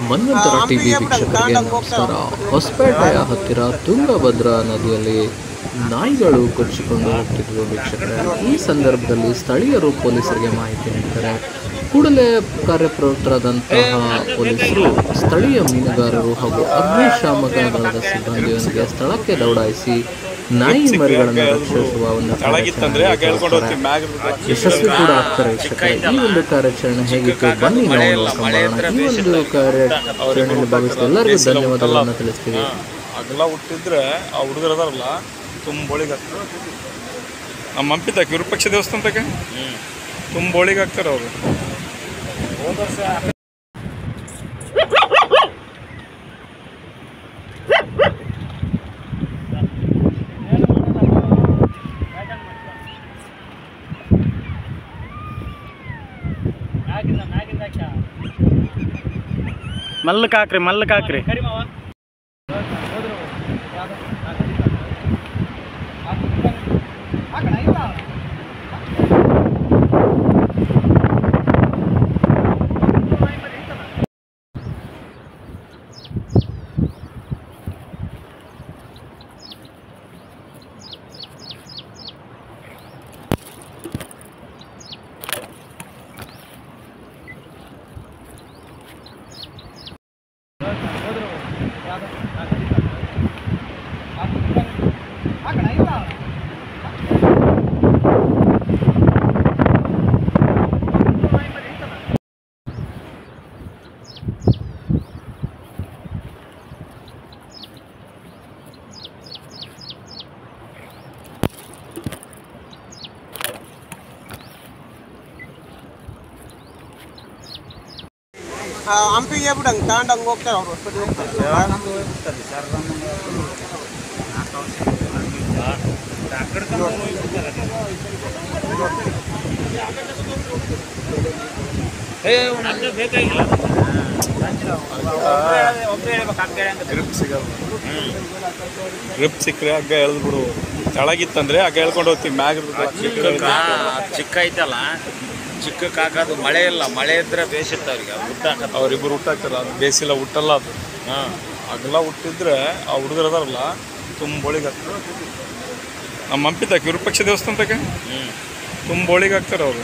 ಮನ್ವಂತರ TV ವೀಕ್ಷಕರಿಗೆ ನಮಸ್ಕಾರ. ಹೊಸಪೇಟೆಯ ಹತ್ತಿರ ತುಂಗಭದ್ರಾ ನದಿಯಲ್ಲಿ ನಾಯಿಗಳು ಕೊಚ್ಚಿಕೊಂಡು ಹೋಗ್ತಿದ್ವು ವೀಕ್ಷಕರೇ. ಈ ಸಂದರ್ಭದಲ್ಲಿ ಸ್ಥಳೀಯರು ಪೊಲೀಸರಿಗೆ ಮಾಹಿತಿ ನೀಡ್ತಾರೆ. ಕೂಡಲೇ ಕಾರ್ಯಪ್ರವೃತ್ತರಾದಂತಹ ಪೊಲೀಸರು ಸ್ಥಳೀಯ ಮೀನುಗಾರರು ಹಾಗೂ ಅಗ್ನಿಶಾಮಕ ದಳದ ಸಿಬ್ಬಂದಿಯೊಂದಿಗೆ ಸ್ಥಳಕ್ಕೆ ದೌಡಾಯಿಸಿ ನಾಯಿ ಮರಿಗಳನ್ನು ರಕ್ಷಿಸುವ ಒಂದು ಯಶಸ್ವಿ ಕೂಡ ಆಗ್ತಾರೆ ವೀಕ್ಷಕರೇ. ಈ ಒಂದು ಕಾರ್ಯಾಚರಣೆ ಹೇಗಿತ್ತು ಬನ್ನಿ ನಾವು ನೋಡ್ಕೊಂಬೋಣ. ಈ ಒಂದು ಕಾರ್ಯಾಚರಣೆಯಲ್ಲಿ ಭಾಗವಹಿಸಿದ ಎಲ್ಲರಿಗೂ ಧನ್ಯವಾದಗಳನ್ನು ತಿಳಿಸ್ತೀವಿ. ಅಗಲ ಹುಟ್ಟಿದ್ರೆ ಆ ಹುಡುಗರು ಅದಾರಲ್ಲ ತುಂಬೋಳಿಗೆ ಹಾಕ್ತಾರೆ. ನಮ್ಮ ಹಂಪಿತಾಕ ವಿರೂಪಾಕ್ಷ ದೇವಸ್ಥಾನದಾಗ ತುಂಬೋಳಿಗೆ ಹಾಕ್ತಾರೆ ಅವರು. ಮಲ್ಲಕ್ ಹಾಕ್ರಿ ಹಂಪಿಗೆ ಬಿಡಂಗೆ ತಗೊಂಡಂಗೆ ಹೋಗ್ತಾರೆ ಅವರು. ಗ್ರಿಪ್ ಸಿಕ್ಕರೆ ಹಗ್ಗ ಎಳ್ದು ಬಿಡು. ತೆಳಗಿತ್ತಂದ್ರೆ ಹಗ್ಗ ಎಳ್ಕೊಂಡು ಹೋಗ್ತೀವಿ. ಮ್ಯಾಗ ಚಿಕ್ಕ ಐತಲ್ಲ, ಚಿಕ್ಕಕ್ಕೆ ಹಾಕೋದು ಮಳೆ ಇಲ್ಲ. ಮಳೆ ಇದ್ರೆ ಬೇಸಿತ್ತು ಅವ್ರಿಗೆ ಹುಟ್ಟಾಕ. ಅವ್ರಿಬ್ಬರು ಹುಟ್ಟಾಕ್ತಾರ, ಅದು ಬೇಸಿಲ್ಲ, ಹುಟ್ಟಲ್ಲ ಅದು. ಅಗಲ ಹುಟ್ಟಿದ್ರೆ ಆ ಹುಡುಗರು ಅದಾರಲ್ಲ ತುಂಬೋಳಿಗೆ ಹಾಕ್ತಾರೆ. ನಮ್ಮ ಹಂಪಿತಾಕ ವಿರೂಪಾಕ್ಷ ದೇವಸ್ಥಾನದಾಗ ತುಂಬೋಳಿಗೆ ಹಾಕ್ತಾರೆ ಅವರು.